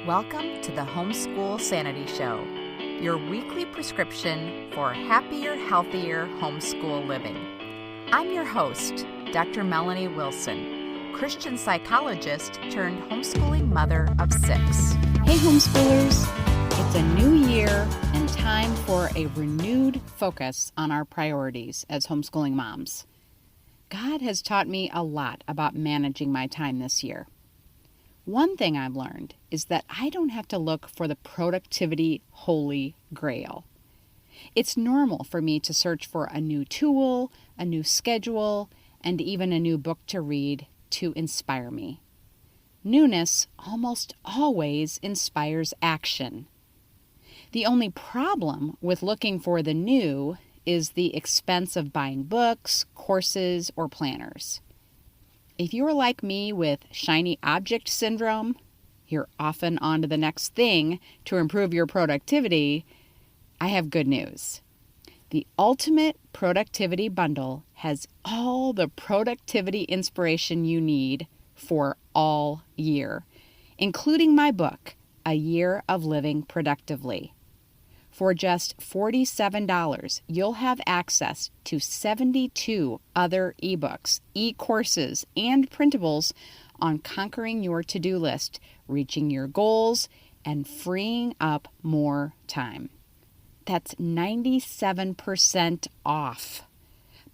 Welcome to the Homeschool Sanity Show, your weekly prescription for happier, healthier homeschool living. I'm your host, Dr. Melanie Wilson, Christian psychologist turned homeschooling mother of 6. Hey homeschoolers, it's a new year and time for a renewed focus on our priorities as homeschooling moms. God has taught me a lot about managing my time this year. One thing I've learned is that I don't have to look for the productivity holy grail. It's normal for me to search for a new tool, a new schedule, and even a new book to read to inspire me. Newness almost always inspires action. The only problem with looking for the new is the expense of buying books, courses, or planners. If you're like me with shiny object syndrome, you're often on to the next thing to improve your productivity. I have good news. The Ultimate Productivity Bundle has all the productivity inspiration you need for all year, including my book, A Year of Living Productively. For just $47, you'll have access to 72 other ebooks, e-courses, and printables on conquering your to-do list, reaching your goals, and freeing up more time. That's 97% off.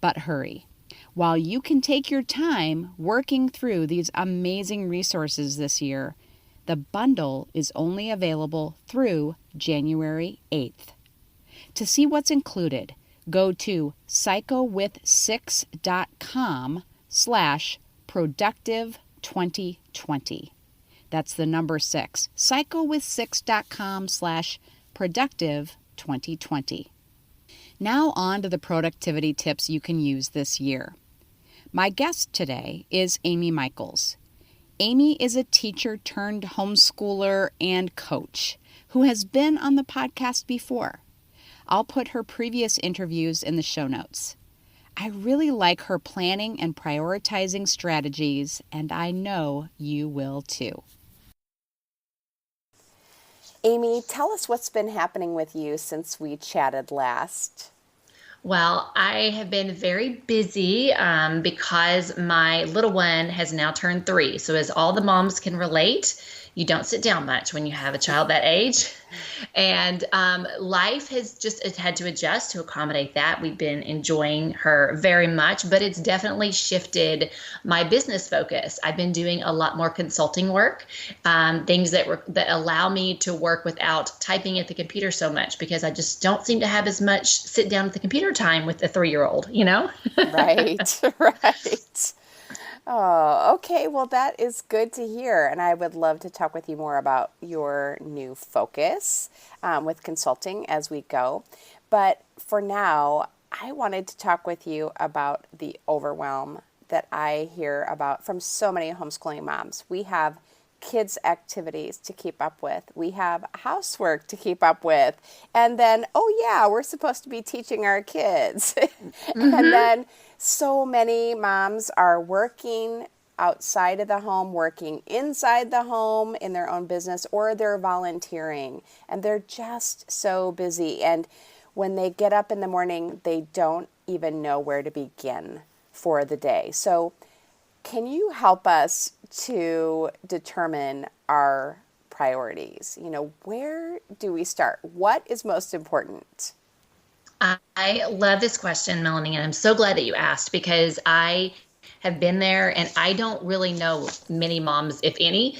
But hurry. While you can take your time working through these amazing resources this year, the bundle is only available through January 8th. To see what's included, go to psychowith6.com/productive2020. That's the number 6, psychowith6.com/productive2020. Now on to the productivity tips you can use this year. My guest today is Amy Michaels. Amy is a teacher turned homeschooler and coach who has been on the podcast before. I'll put her previous interviews in the show notes. I really like her planning and prioritizing strategies, and I know you will too. Amy, tell us what's been happening with you since we chatted last. Well, I have been very busy because my little one has now turned 3. So as all the moms can relate, you don't sit down much when you have a child that age. And life has just had to adjust to accommodate that. We've been enjoying her very much, but it's definitely shifted my business focus. I've been doing a lot more consulting work, things that allow me to work without typing at the computer so much, because I just don't seem to have as much sit down at the computer time with a 3-year-old, you know? Right, right. Oh, okay. Well, that is good to hear. And I would love to talk with you more about your new focus with consulting as we go. But for now, I wanted to talk with you about the overwhelm that I hear about from so many homeschooling moms. We have kids' activities to keep up with. We have housework to keep up with. And then, oh yeah, we're supposed to be teaching our kids. Mm-hmm. And then so many moms are working outside of the home, working inside the home in their own business, or they're volunteering. And they're just so busy. And when they get up in the morning, they don't even know where to begin for the day. So can you help us to determine our priorities? You know, where do we start? What is most important? I love this question, Melanie, and I'm so glad that you asked, because I have been there and I don't really know many moms, if any,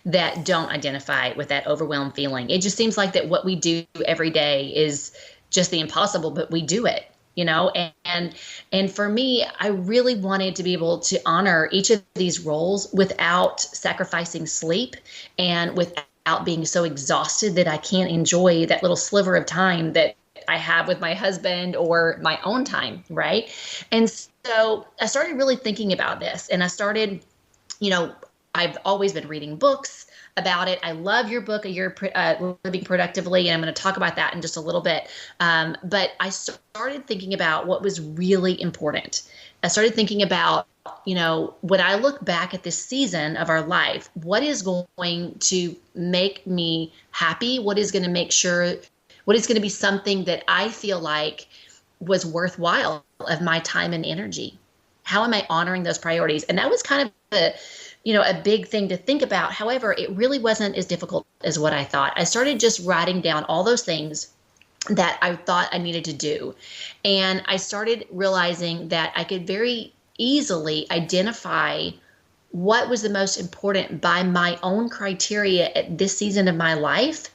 that don't identify with that overwhelmed feeling. It just seems like that what we do every day is just the impossible, but we do it. You know, and for me, I really wanted to be able to honor each of these roles without sacrificing sleep and without being so exhausted that I can't enjoy that little sliver of time that I have with my husband or my own time, right? And so I started really thinking about this, and I started, you know, I've always been reading books about it. I love your book, A Year Living Productively, and I'm going to talk about that in just a little bit. But I started thinking about what was really important I started thinking about, when I look back at this season of our life, what is going to make me happy? What is going to what is going to be something that I feel like was worthwhile of my time and energy? How am I honoring those priorities? And that was kind of a big thing to think about. However, it really wasn't as difficult as what I thought. I started just writing down all those things that I thought I needed to do. And I started realizing that I could very easily identify what was the most important by my own criteria at this season of my life,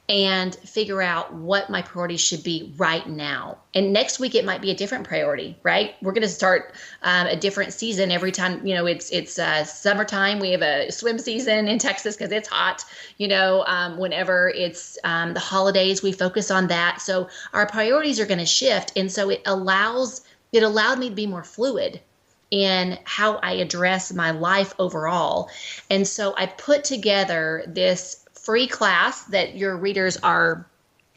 and figure out what my priorities should be right now. And next week, it might be a different priority, right? We're going to start a different season every time, it's summertime. We have a swim season in Texas because it's hot, whenever it's the holidays, we focus on that. So our priorities are going to shift. And so it allowed me to be more fluid in how I address my life overall. And so I put together this free class that your readers are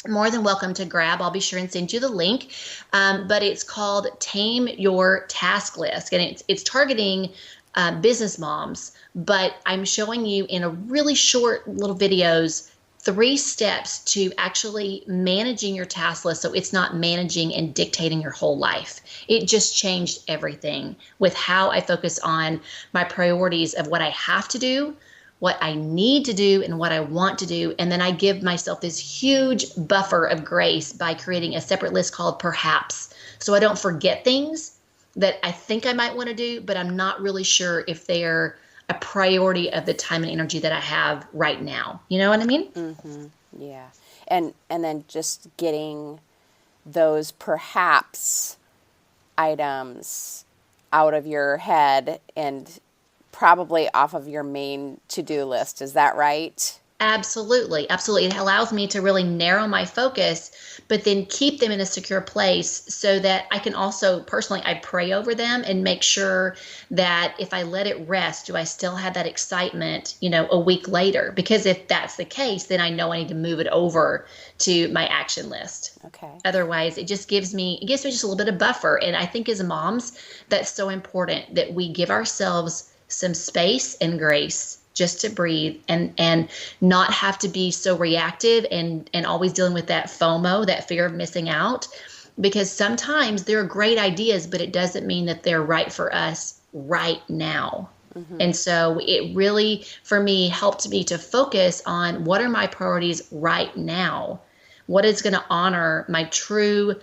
more than welcome to grab. I'll be sure and send you the link. But it's called Tame Your Task List. And it's targeting business moms. But I'm showing you in a really short little videos 3 steps to actually managing your task list so it's not managing and dictating your whole life. It just changed everything with how I focus on my priorities of what I have to do, what I need to do, and what I want to do. And then I give myself this huge buffer of grace by creating a separate list called Perhaps. So I don't forget things that I think I might want to do, but I'm not really sure if they're a priority of the time and energy that I have right now. You know what I mean? Mm-hmm. Yeah. And then just getting those perhaps items out of your head and probably off of your main to-do list. Is that right? Absolutely. Absolutely. It allows me to really narrow my focus, but then keep them in a secure place so that I can also personally, I pray over them and make sure that if I let it rest, do I still have that excitement, a week later? Because if that's the case, then I know I need to move it over to my action list. Okay. Otherwise, it gives me just a little bit of buffer. And I think as moms, that's so important that we give ourselves some space and grace just to breathe and not have to be so reactive and always dealing with that FOMO, that fear of missing out, because sometimes there are great ideas, but it doesn't mean that they're right for us right now. Mm-hmm. And so it really, for me, helped me to focus on what are my priorities right now? What is going to honor my true,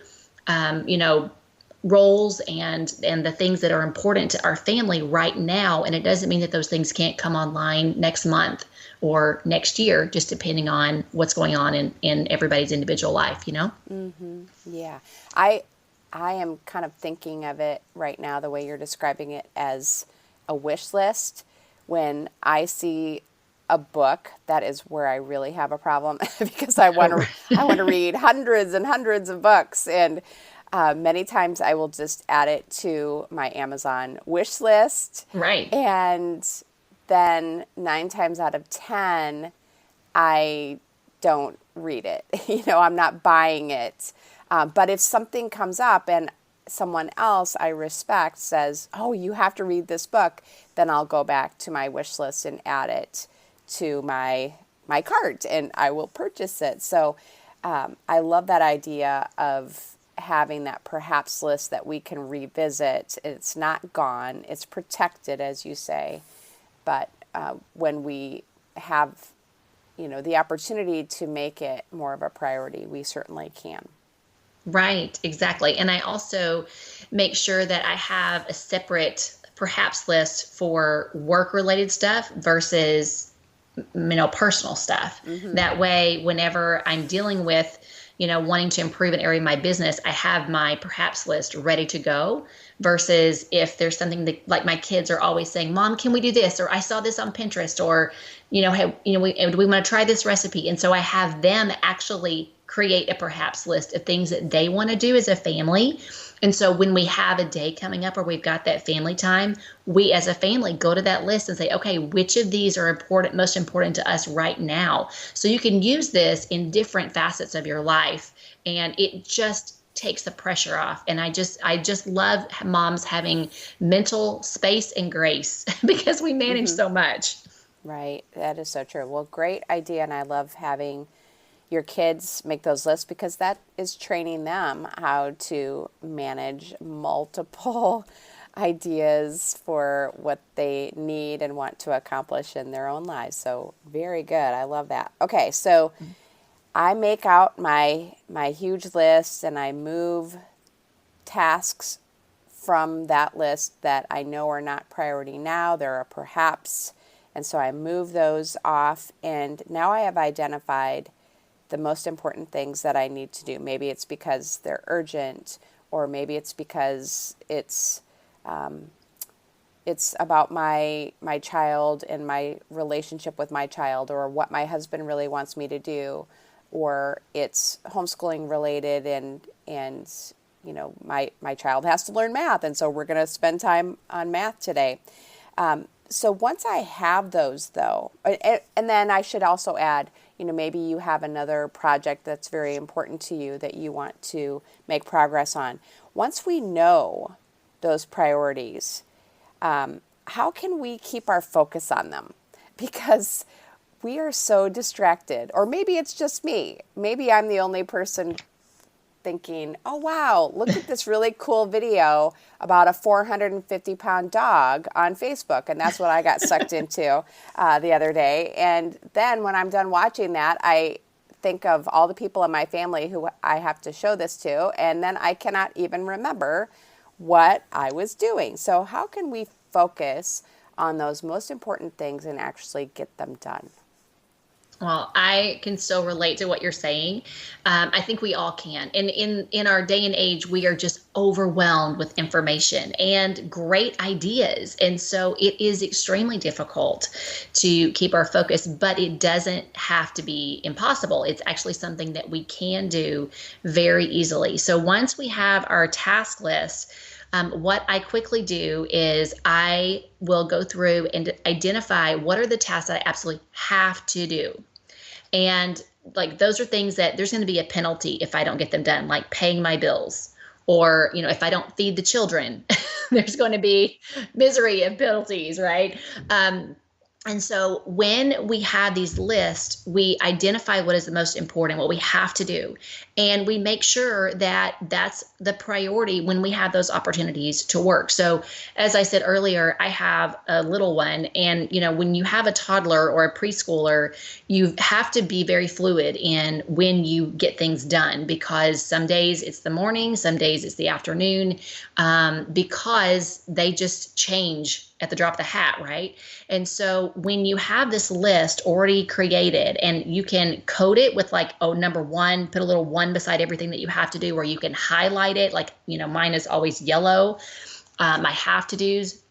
roles and the things that are important to our family right now. And it doesn't mean that those things can't come online next month or next year, just depending on what's going on in everybody's individual life, Mm-hmm. Yeah. I am kind of thinking of it right now, the way you're describing it, as a wish list. When I see a book, that is where I really have a problem because I want to read hundreds and hundreds of books, and many times I will just add it to my Amazon wish list. Right. And then 9 times out of 10, I don't read it. I'm not buying it. But if something comes up and someone else I respect says, oh, you have to read this book, then I'll go back to my wish list and add it to my cart and I will purchase it. So I love that idea of having that perhaps list that we can revisit. It's not gone. It's protected, as you say. But when we have, the opportunity to make it more of a priority, we certainly can. Right, exactly. And I also make sure that I have a separate perhaps list for work-related stuff versus, personal stuff. Mm-hmm. That way, whenever I'm dealing with wanting to improve an area of my business, I have my perhaps list ready to go, versus if there's something that, like, my kids are always saying, Mom, can we do this? Or I saw this on Pinterest, or, hey, do we want to try this recipe? And so I have them actually create a perhaps list of things that they want to do as a family. And so when we have a day coming up where we've got that family time, we as a family go to that list and say, okay, which of these are most important to us right now? So you can use this in different facets of your life. And it just takes the pressure off. And I just love moms having mental space and grace because we manage so much. Right. That is so true. Well, great idea. And I love having your kids make those lists because that is training them how to manage multiple ideas for what they need and want to accomplish in their own lives. So very good. I love that. Okay. So I make out my huge list and I move tasks from that list that I know are not priority now. There are perhaps, and so I move those off. And now I have identified the most important things that I need to do. Maybe it's because they're urgent, or maybe it's because it's about my child and my relationship with my child, or what my husband really wants me to do, or it's homeschooling related, and my child has to learn math, and so we're going to spend time on math today. So once I have those, though, and then I should also add, maybe you have another project that's very important to you that you want to make progress on. Once we know those priorities, how can we keep our focus on them? Because we are so distracted, or maybe it's just me. Maybe I'm the only person thinking, oh, wow, look at this really cool video about a 450-pound dog on Facebook. And that's what I got sucked into the other day. And then when I'm done watching that, I think of all the people in my family who I have to show this to, and then I cannot even remember what I was doing. So how can we focus on those most important things and actually get them done? Well, I can so relate to what you're saying. I think we all can. And in our day and age, we are just overwhelmed with information and great ideas. And so it is extremely difficult to keep our focus, but it doesn't have to be impossible. It's actually something that we can do very easily. So once we have our task list, what I quickly do is I will go through and identify what are the tasks that I absolutely have to do. And like those are things that there's going to be a penalty if I don't get them done, like paying my bills, or if I don't feed the children, there's going to be misery and penalties, right? And so when we have these lists, we identify what is the most important, what we have to do. And we make sure that that's the priority when we have those opportunities to work. So as I said earlier, I have a little one. And, when you have a toddler or a preschooler, you have to be very fluid in when you get things done, because some days it's the morning, some days it's the afternoon, because they just change at the drop of the hat, right? And so when you have this list already created and you can code it with number one, put a little one beside everything that you have to do, or you can highlight it, mine is always yellow, my have to do's.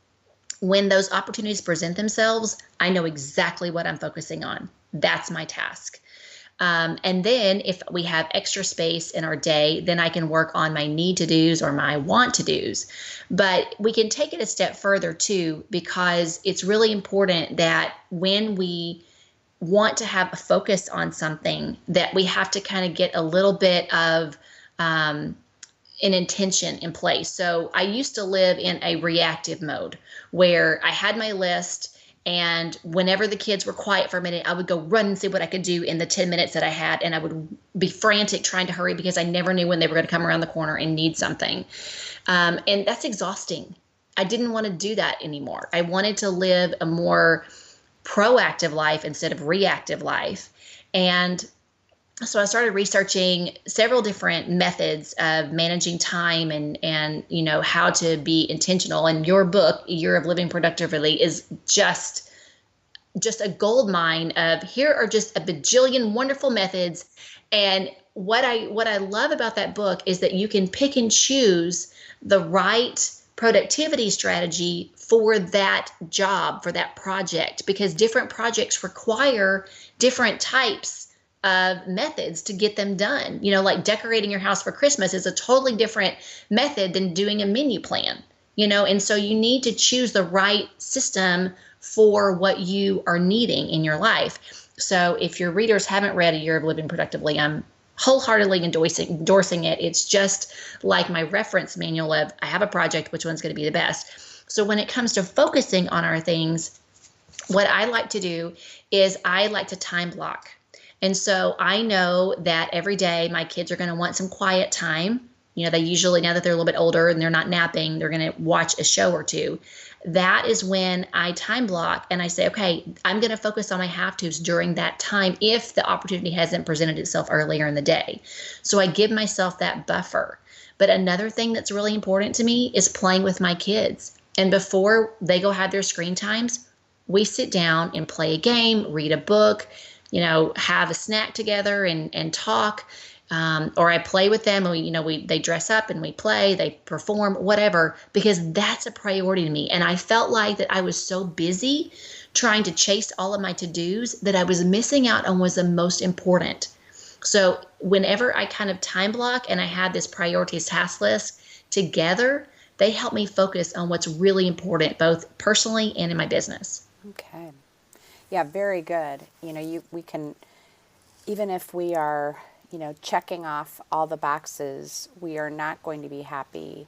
When those opportunities present themselves, I know exactly what I'm focusing on. That's my task. And then if we have extra space in our day, then I can work on my need to do's or my want to do's. But we can take it a step further too, because it's really important that when we want to have a focus on something, that we have to kind of get a little bit of an intention in place. So I used to live in a reactive mode where I had my list, and whenever the kids were quiet for a minute, I would go run and see what I could do in the 10 minutes that I had. And I would be frantic trying to hurry because I never knew when they were going to come around the corner and need something. And that's exhausting. I didn't want to do that anymore. I wanted to live a more proactive life instead of reactive life. And so I started researching several different methods of managing time and how to be intentional. And your book, Year of Living Productively, is just a gold mine of here are just a bajillion wonderful methods. And what I love about that book is that you can pick and choose the right productivity strategy for that job, for that project, because different projects require different types of methods to get them done. Like decorating your house for Christmas is a totally different method than doing a menu plan, and so you need to choose the right system for what you are needing in your life. So if your readers haven't read A Year of Living Productively, I'm wholeheartedly endorsing it. It's just like my reference manual of I have a project, which one's going to be the best. So when it comes to focusing on our things, what I like to do is I like to time block. And so I know that every day my kids are going to want some quiet time. They usually, now that they're a little bit older and they're not napping, they're going to watch a show or two. That is when I time block and I say, okay, I'm going to focus on my have-tos during that time if the opportunity hasn't presented itself earlier in the day. So I give myself that buffer. But another thing that's really important to me is playing with my kids. And before they go have their screen times, we sit down and play a game, read a book, have a snack together and talk. Or I play with them and they dress up and we play, they perform, whatever, because that's a priority to me. And I felt like that I was so busy trying to chase all of my to-dos that I was missing out on what's the most important. So whenever I kind of time block and I had this priorities task list together, they help me focus on what's really important, both personally and in my business. Okay. Yeah, very good. We can, even if we are checking off all the boxes, we are not going to be happy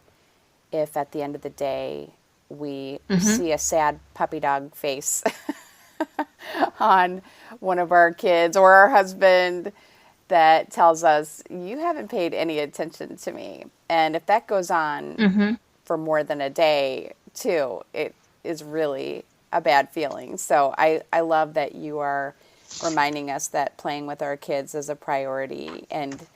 if at the end of the day we see a sad puppy dog face on one of our kids or our husband that tells us, you haven't paid any attention to me. And if that goes on for more than a day too, it is really a bad feeling. So I love that you are reminding us that playing with our kids is a priority and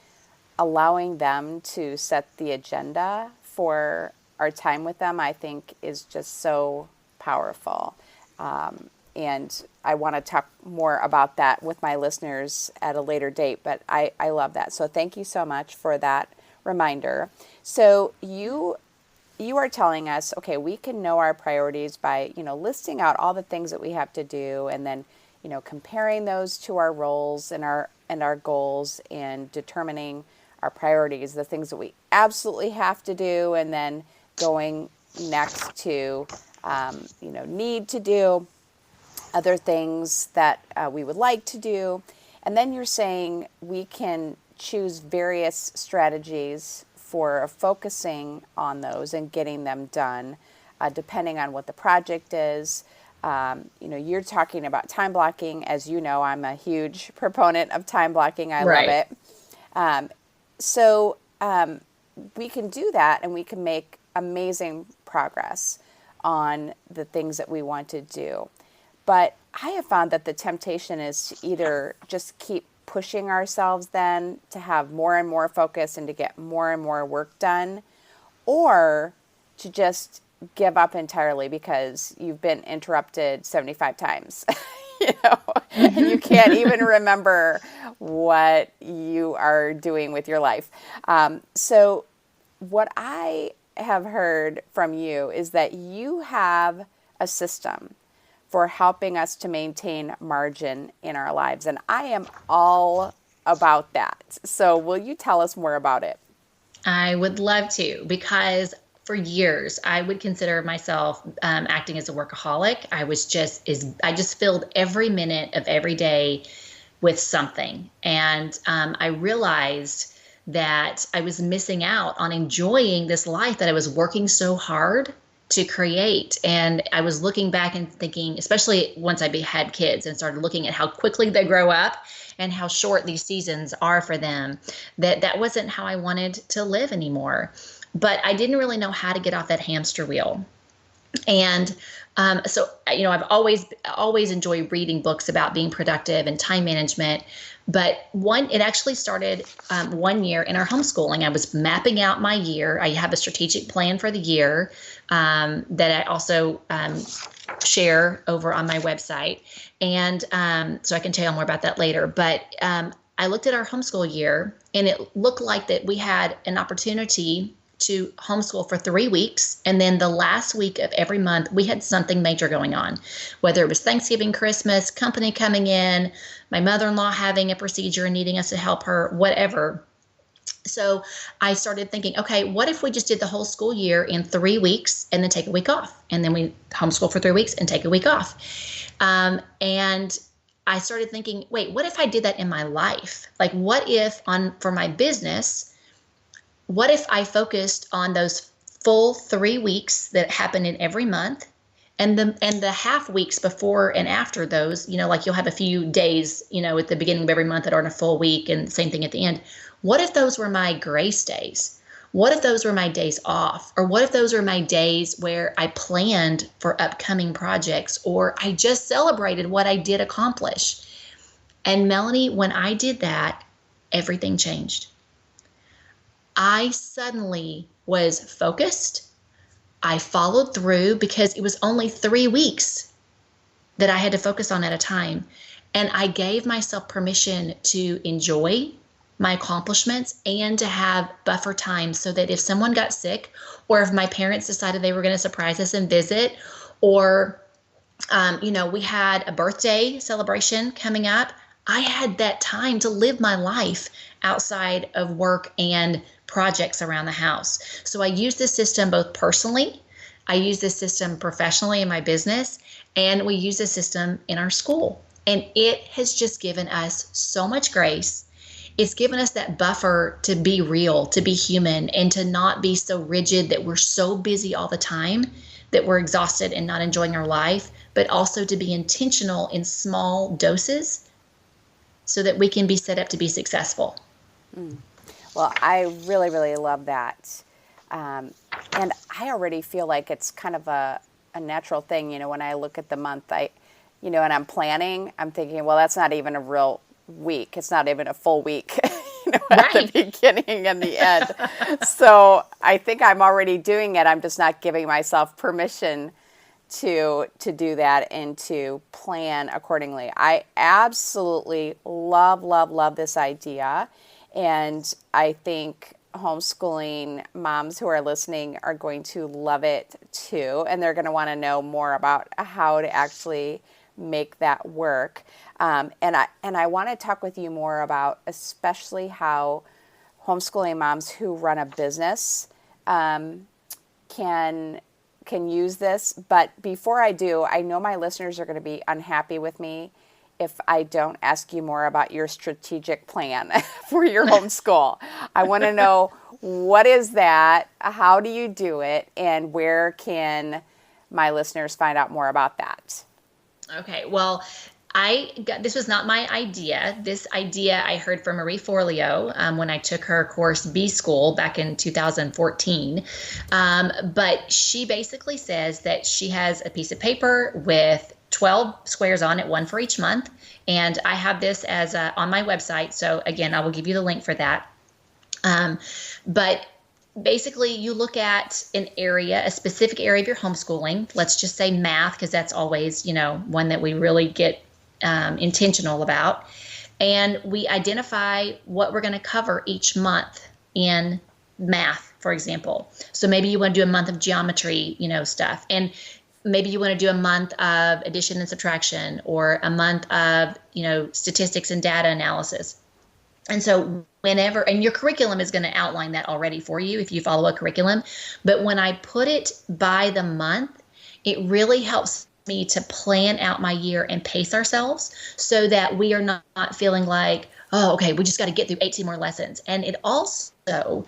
allowing them to set the agenda for our time with them, I think is just so powerful. And I want to talk more about that with my listeners at a later date, but I love that. So thank you so much for that reminder. So you are telling us, okay, we can know our priorities by, listing out all the things that we have to do and then comparing those to our roles and our goals and determining our priorities, the things that we absolutely have to do, and then going next to, need to do, other things that we would like to do. And then you're saying we can choose various strategies for focusing on those and getting them done, depending on what the project is. You're talking about time blocking. As you know, I'm a huge proponent of time blocking. I love it. So we can do that and we can make amazing progress on the things that we want to do. But I have found that the temptation is to either just keep pushing ourselves then to have more and more focus and to get more and more work done, or to just give up entirely because you've been interrupted 75 times, and you can't even remember what you are doing with your life. So what I have heard from you is that you have a system for helping us to maintain margin in our lives. And I am all about that. So will you tell us more about it? I would love to, because for years, I would consider myself acting as a workaholic. I just filled every minute of every day with something. And I realized that I was missing out on enjoying this life that I was working so hard to create. And I was looking back and thinking, especially once I had kids and started looking at how quickly they grow up and how short these seasons are for them, that wasn't how I wanted to live anymore. But I didn't really know how to get off that hamster wheel. And so, I've always enjoyed reading books about being productive and time management. But it actually started one year in our homeschooling. I was mapping out my year. I have a strategic plan for the year that I also share over on my website. And so I can tell you more about that later. But I looked at our homeschool year, and it looked like that we had an opportunity to homeschool for 3 weeks. And then the last week of every month, we had something major going on, whether it was Thanksgiving, Christmas, company coming in, my mother-in-law having a procedure and needing us to help her, whatever. So I started thinking, okay, what if we just did the whole school year in 3 weeks and then take a week off? And then we homeschool for 3 weeks and take a week off. And I started thinking, wait, what if I did that in my life? Like, what if for my business, what if I focused on those full 3 weeks that happen in every month, and the half weeks before and after those, like you'll have a few days, at the beginning of every month that aren't a full week, and same thing at the end. What if those were my grace days? What if those were my days off? Or what if those were my days where I planned for upcoming projects, or I just celebrated what I did accomplish? And Melanie, when I did that, everything changed. I suddenly was focused. I followed through because it was only 3 weeks that I had to focus on at a time. And I gave myself permission to enjoy my accomplishments and to have buffer time so that if someone got sick, or if my parents decided they were going to surprise us and visit, or, we had a birthday celebration coming up, I had that time to live my life outside of work and projects around the house. So I use this system both personally, I use this system professionally in my business, and we use this system in our school. And it has just given us so much grace. It's given us that buffer to be real, to be human, and to not be so rigid that we're so busy all the time that we're exhausted and not enjoying our life, but also to be intentional in small doses so that we can be set up to be successful. Well, I really, really love that. And I already feel like it's kind of a natural thing. When I look at the month, and I'm planning, I'm thinking, well, that's not even a real week. It's not even a full week, at the beginning and the end. So I think I'm already doing it. I'm just not giving myself permission to do that and to plan accordingly. I absolutely love this idea. And I think homeschooling moms who are listening are going to love it too. And they're going to want to know more about how to actually make that work. And I want to talk with you more about especially how homeschooling moms who run a business can use this. But before I do, I know my listeners are going to be unhappy with me if I don't ask you more about your strategic plan for your homeschool. I want to know, what is that? How do you do it? And where can my listeners find out more about that? Okay, well, this was not my idea. This idea I heard from Marie Forleo when I took her course B School back in 2014. But she basically says that she has a piece of paper with 12 squares on it, one for each month. And I have this as on my website. So again, I will give you the link for that. But basically you look at an area, a specific area of your homeschooling. Let's just say math, because that's always, one that we really get intentional about. And we identify what we're going to cover each month in math, for example. So maybe you want to do a month of geometry, stuff. And maybe you want to do a month of addition and subtraction, or a month of, statistics and data analysis. And so and your curriculum is going to outline that already for you if you follow a curriculum. But when I put it by the month, it really helps me to plan out my year and pace ourselves so that we are not feeling like, oh, okay, we just got to get through 18 more lessons. And it also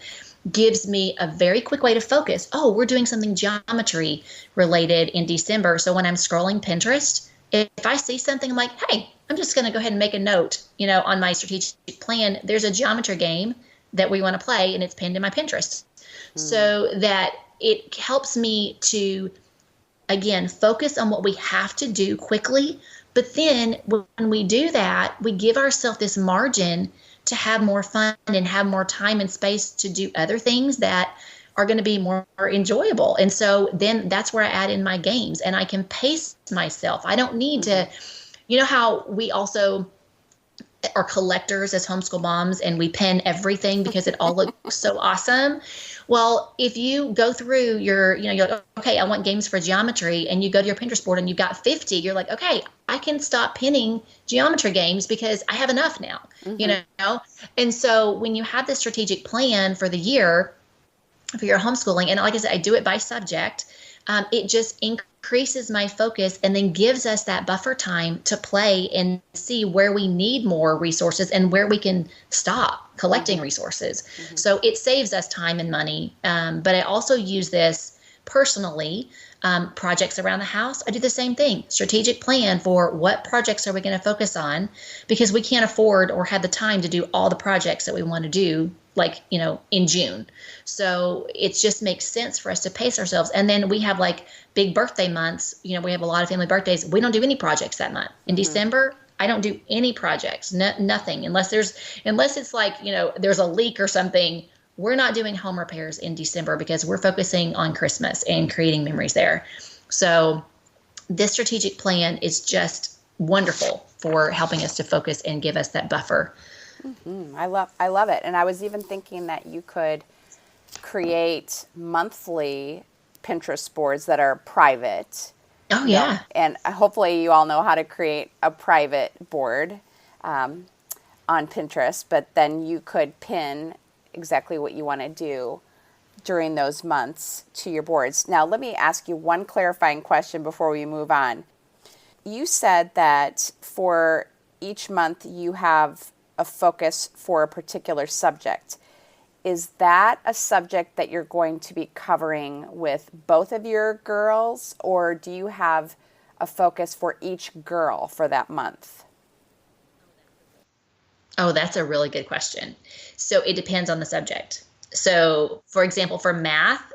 gives me a very quick way to focus. Oh, we're doing something geometry related in December. So when I'm scrolling Pinterest, if I see something, I'm like, hey, I'm just going to go ahead and make a note, on my strategic plan. There's a geometry game that we want to play, and it's pinned in my Pinterest. So that it helps me to, again, focus on what we have to do quickly. But then when we do that, we give ourselves this margin to have more fun and have more time and space to do other things that are going to be more enjoyable. And so then that's where I add in my games, and I can pace myself. I don't need to, how we also are collectors as homeschool moms, and we pin everything because it all looks so awesome. Well, if you go through you're like, okay, I want games for geometry, and you go to your Pinterest board and you've got 50, you're like, okay, I can stop pinning geometry games because I have enough now, And so when you have this strategic plan for the year for your homeschooling, and like I said, I do it by subject, it just increases my focus and then gives us that buffer time to play and see where we need more resources and where we can stop collecting resources. So it saves us time and money. But I also use this personally. Projects around the house, I do the same thing. Strategic plan for what projects are we going to focus on, because we can't afford or have the time to do all the projects that we want to do, like, in June. So it just makes sense for us to pace ourselves. And then we have like big birthday months. We have a lot of family birthdays. We don't do any projects that month. In December, I don't do any projects, nothing, unless it's like, there's a leak or something. We're not doing home repairs in December because we're focusing on Christmas and creating memories there. So this strategic plan is just wonderful for helping us to focus and give us that buffer. I love it. And I was even thinking that you could create monthly Pinterest boards that are private. Oh, yeah. And hopefully you all know how to create a private board on Pinterest, but then you could pin exactly what you want to do during those months to your boards. Now, let me ask you one clarifying question before we move on. You said that for each month you have a focus for a particular subject. Is that a subject that you're going to be covering with both of your girls, or do you have a focus for each girl for that month? Oh, that's a really good question. So it depends on the subject. So, for example, for math,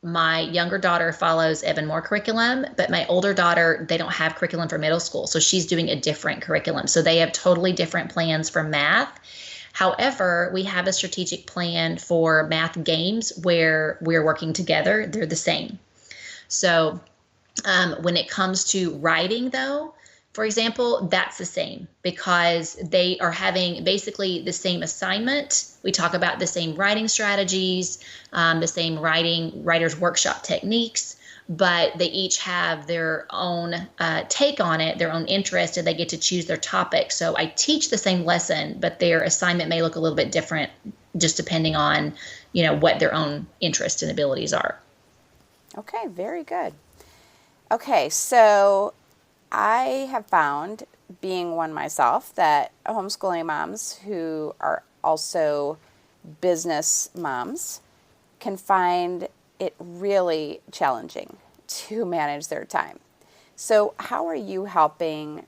my younger daughter follows Evan Moore curriculum, but my older daughter, they don't have curriculum for middle school. So she's doing a different curriculum. So they have totally different plans for math. However, we have a strategic plan for math games where we're working together. They're the same. So when it comes to writing, though, for example, that's the same because they are having basically the same assignment. We talk about the same writing strategies, the same writer's workshop techniques, but they each have their own take on it, their own interest, and they get to choose their topic. So I teach the same lesson, but their assignment may look a little bit different just depending on, what their own interests and abilities are. Okay, very good. Okay, so I have found, being one myself, that homeschooling moms who are also business moms can find it really challenging to manage their time. So how are you helping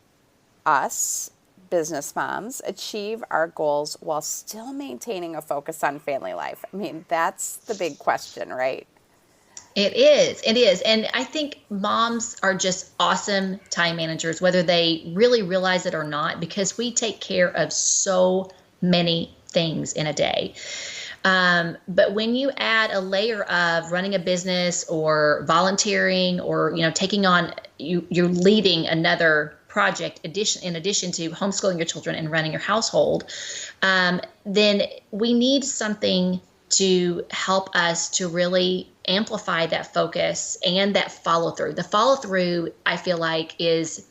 us, business moms, achieve our goals while still maintaining a focus on family life? I mean, that's the big question, right? It is. And I think moms are just awesome time managers, whether they really realize it or not, because we take care of so many things in a day. But when you add a layer of running a business or volunteering or, taking on, you're leading another project in addition to homeschooling your children and running your household, then we need something to help us to really amplify that focus and that follow through. The follow through, I feel like, is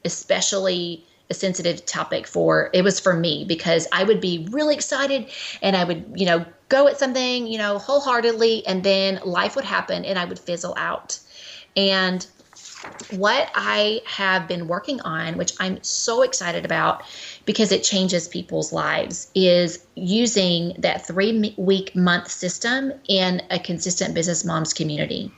especially a sensitive topic for me, because I would be really excited and I would, go at something, wholeheartedly, and then life would happen and I would fizzle out. And what I have been working on, which I'm so excited about because it changes people's lives, is using that 3-week month system in a consistent business moms community.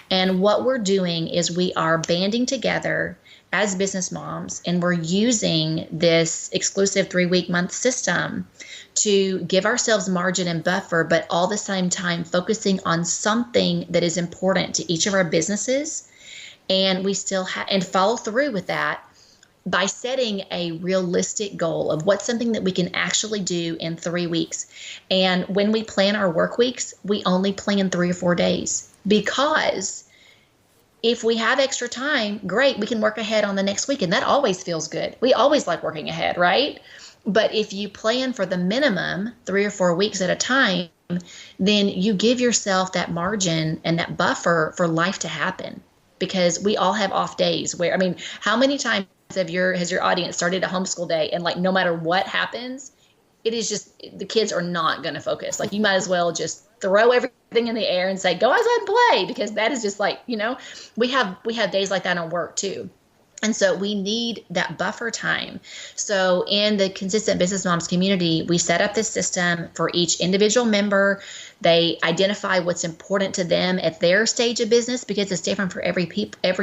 And what we're doing is we are banding together as business moms, and we're using this exclusive 3-week month system to give ourselves margin and buffer, but all the same time focusing on something that is important to each of our businesses. And we still and follow through with that by setting a realistic goal of what's something that we can actually do in 3 weeks. And when we plan our work weeks, we only plan 3 or 4 days, because if we have extra time, great, we can work ahead on the next week. And that always feels good. We always like working ahead, right? But if you plan for the minimum 3 or 4 weeks at a time, then you give yourself that margin and that buffer for life to happen. Because we all have off days where, how many times has your audience started a homeschool day and no matter what happens, it is just, the kids are not going to focus. Like, you might as well just throw everything in the air and say, go outside and play, because that is just like, we have days like that on work too. And so we need that buffer time. So in the Consistent Business Moms community, we set up this system for each individual member. They identify what's important to them at their stage of business, because it's different for every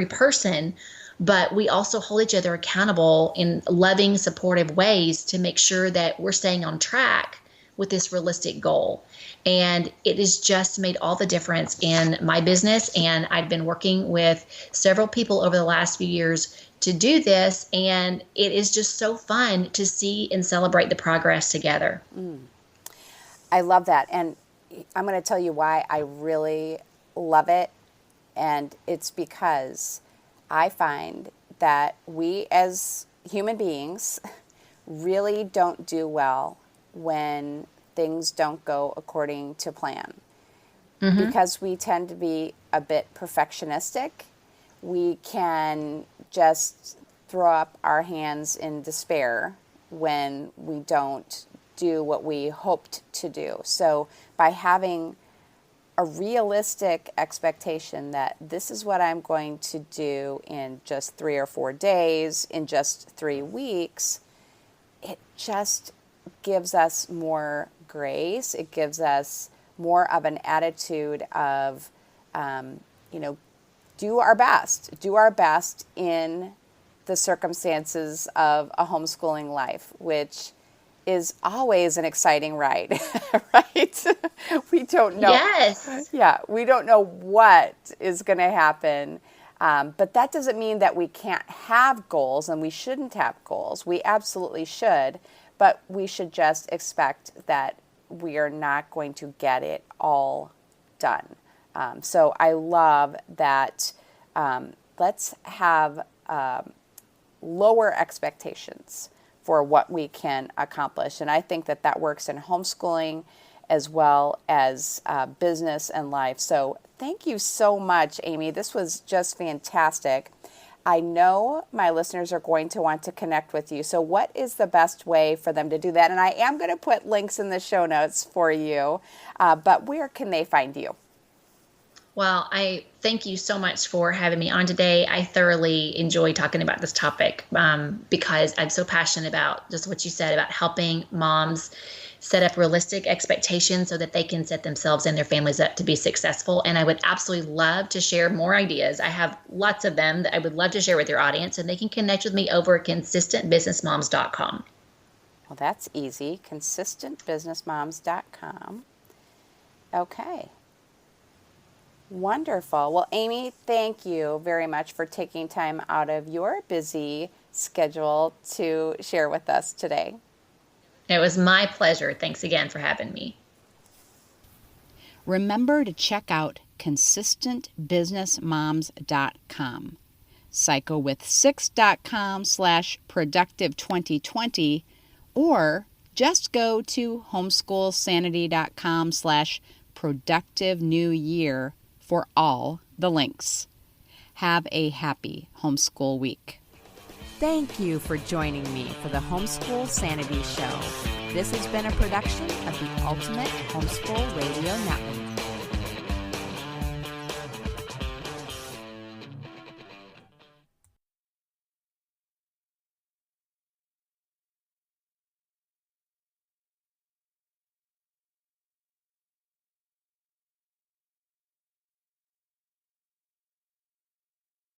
person. But we also hold each other accountable in loving, supportive ways to make sure that we're staying on track with this realistic goal. And it has just made all the difference in my business. And I've been working with several people over the last few years to do this. And it is just so fun to see and celebrate the progress together. I love that. And I'm going to tell you why I really love it. And it's because I find that we as human beings really don't do well when things don't go according to plan. Because we tend to be a bit perfectionistic. We can just throw up our hands in despair when we don't do what we hoped to do. So by having a realistic expectation that this is what I'm going to do in just 3 or 4 days, in just 3 weeks, it just gives us more grace. It gives us more of an attitude of, do our best in the circumstances of a homeschooling life, which is always an exciting ride, right? We don't know. Yes. Yeah, we don't know what is going to happen. But that doesn't mean that we can't have goals, and we shouldn't have goals. We absolutely should, but we should just expect that we are not going to get it all done. So I love that. Let's have lower expectations for what we can accomplish. And I think that that works in homeschooling as well as business and life. So thank you so much, Amy. This was just fantastic. I know my listeners are going to want to connect with you. So what is the best way for them to do that? And I am going to put links in the show notes for you, but where can they find you? Well, I thank you so much for having me on today. I thoroughly enjoy talking about this topic because I'm so passionate about just what you said about helping moms set up realistic expectations so that they can set themselves and their families up to be successful. And I would absolutely love to share more ideas. I have lots of them that I would love to share with your audience, and they can connect with me over at consistentbusinessmoms.com. Well, that's easy. consistentbusinessmoms.com. Okay. Wonderful. Well, Amy, thank you very much for taking time out of your busy schedule to share with us today. It was my pleasure. Thanks again for having me. Remember to check out consistentbusinessmoms.com, psychowith6.com/productive2020, or just go to homeschoolsanity.com/productivenewyear for all the links. Have a happy homeschool week. Thank you for joining me for the Homeschool Sanity Show. This has been a production of the Ultimate Homeschool Radio Network.